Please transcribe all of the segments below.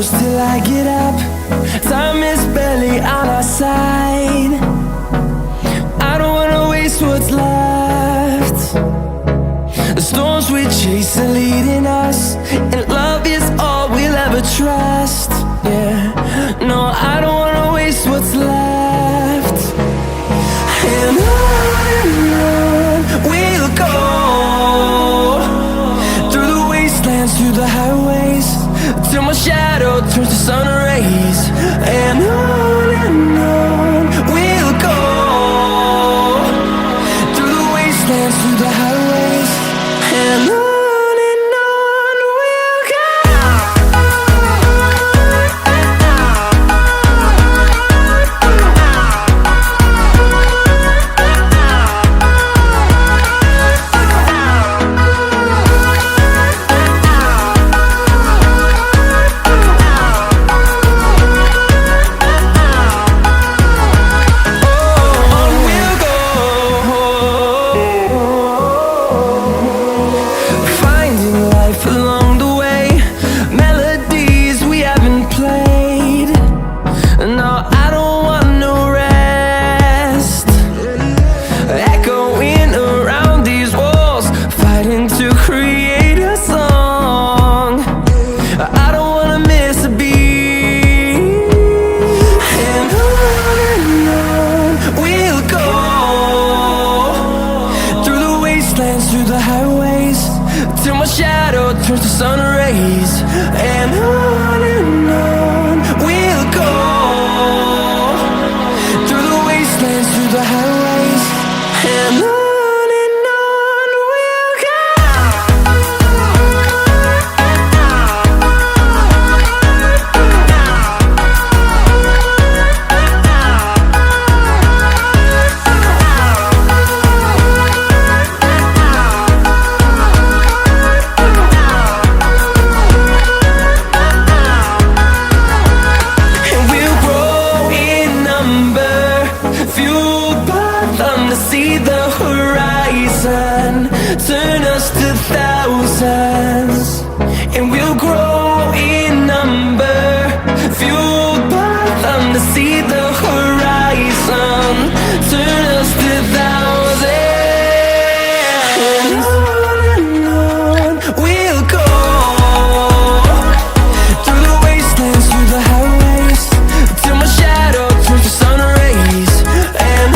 close till I get up. Time is barely on our side. I don't wanna waste what's left. The storms we chase are leading us, and love is all we'll ever trust. Yeah, no, I don't wanna waste what's left. And on we'll go, through the wastelands, through the highways, till my shadow turns to sun rays. And on we'll go, through the wastelands, through the highways, and on. Through the highways, till my shadow turns to sun rays. And on we'll go, through the wastelands, through the highways, and on we'll go. See the horizon turn us to thousands, and we'll grow in number, fueled by them to see the horizon turn us to thousands. And on we'll go, through the wastelands, through the highways, till my shadow turns to sun rays. And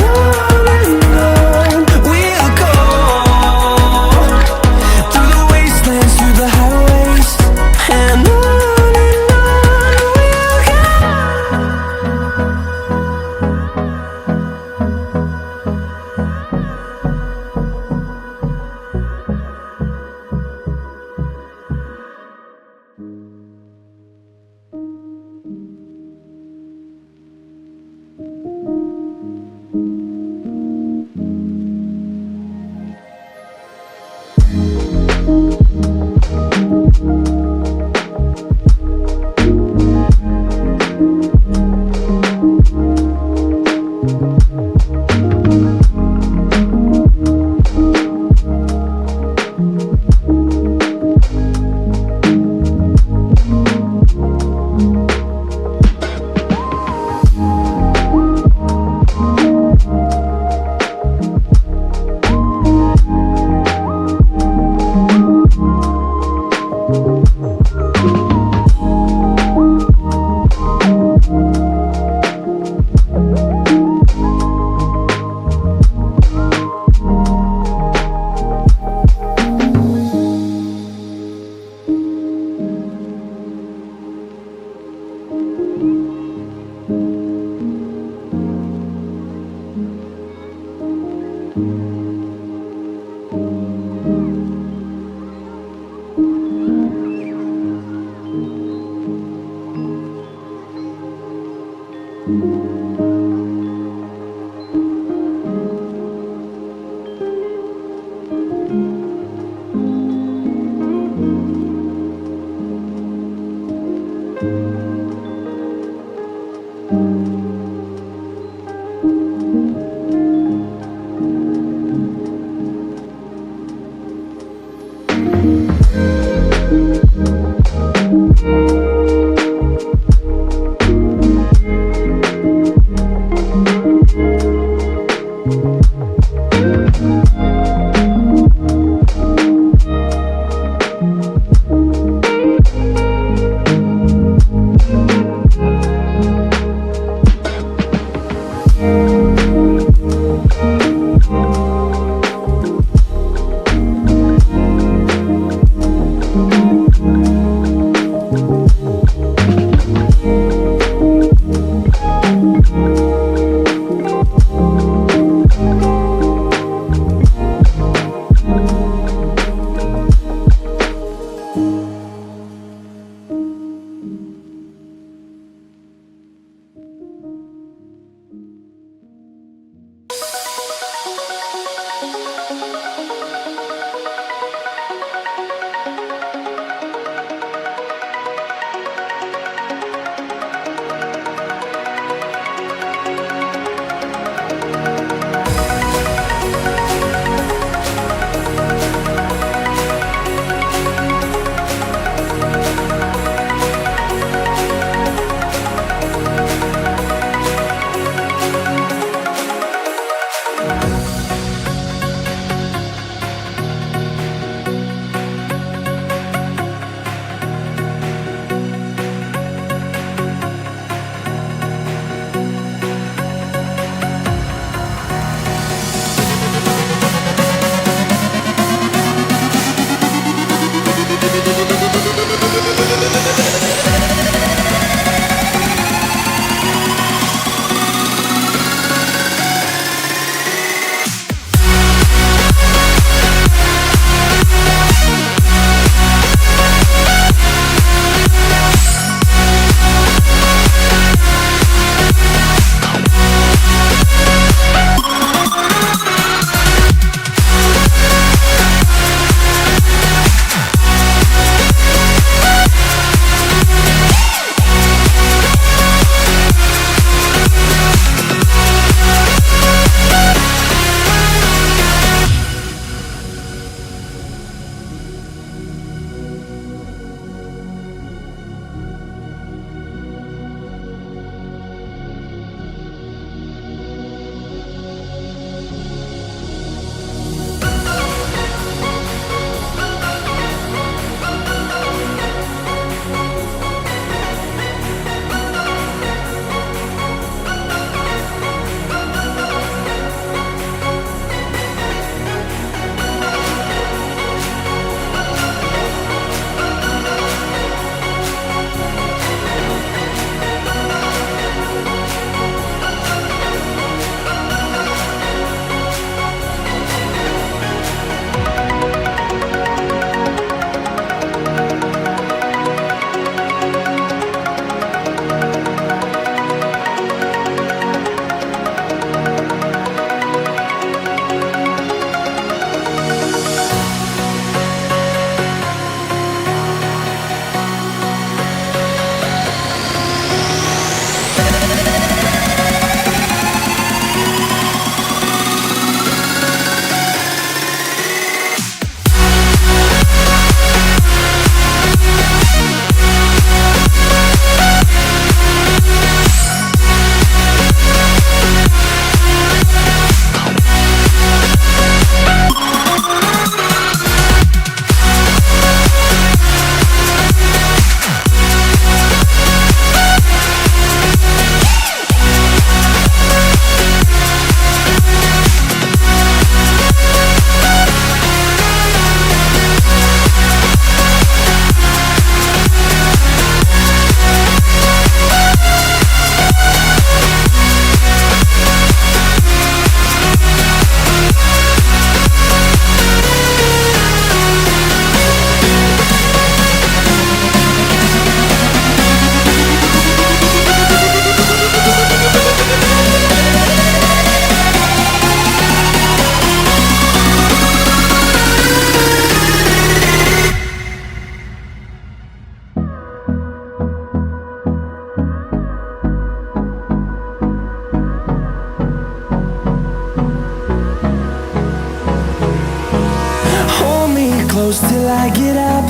close till I get up.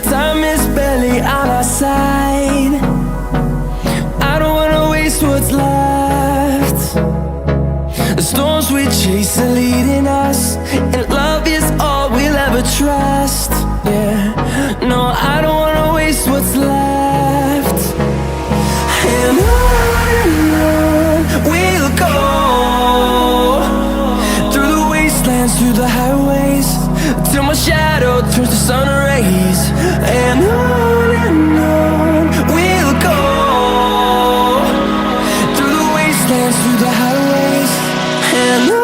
Time is barely on our side. I don't wanna waste what's left. The storms we chase are leading us, and love is all we'll ever trust. Yeah, no, I don't wanna waste what's left. And on we'll go, through the wastelands, through the highways, till my shadow turns to sun rays. And on we'll go, through the wastelands, through the highways, and on.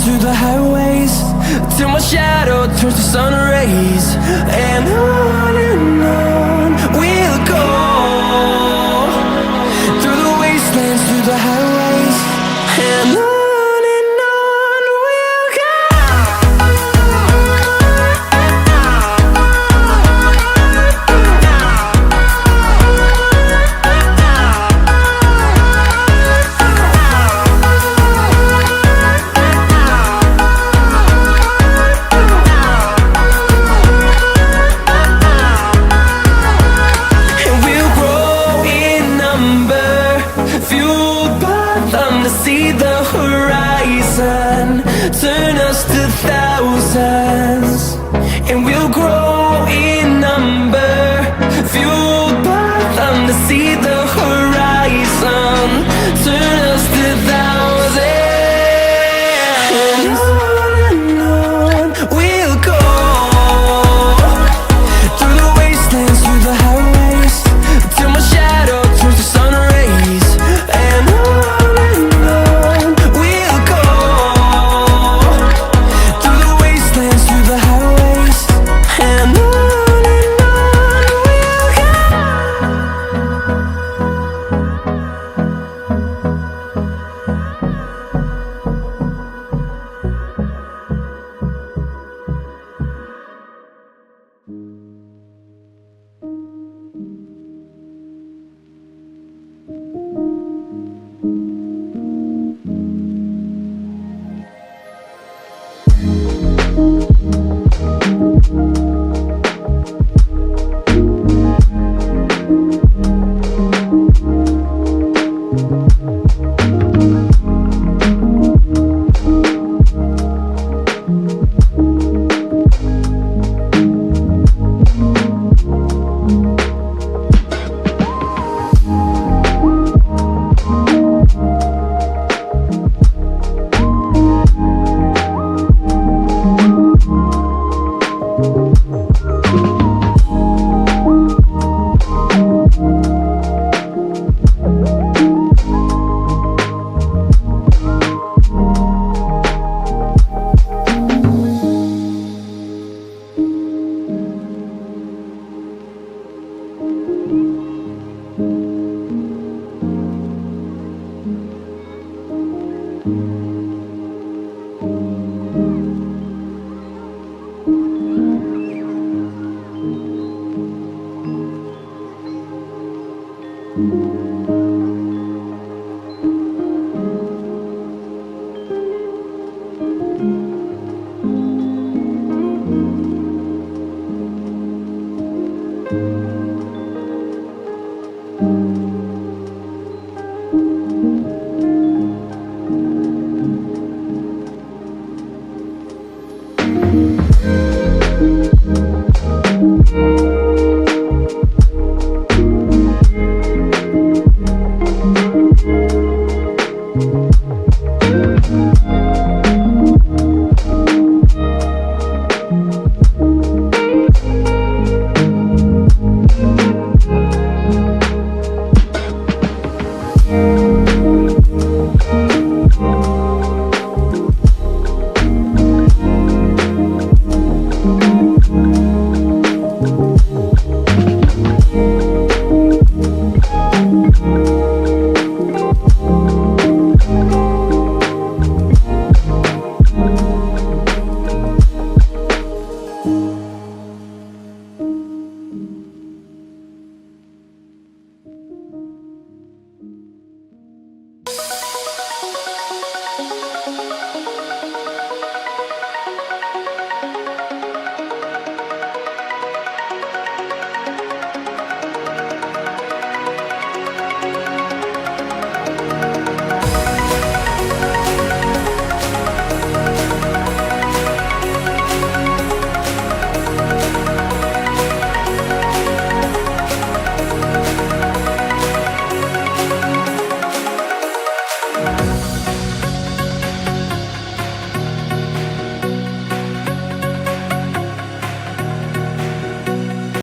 Through the highways, till my shadow turns to sun rays. And on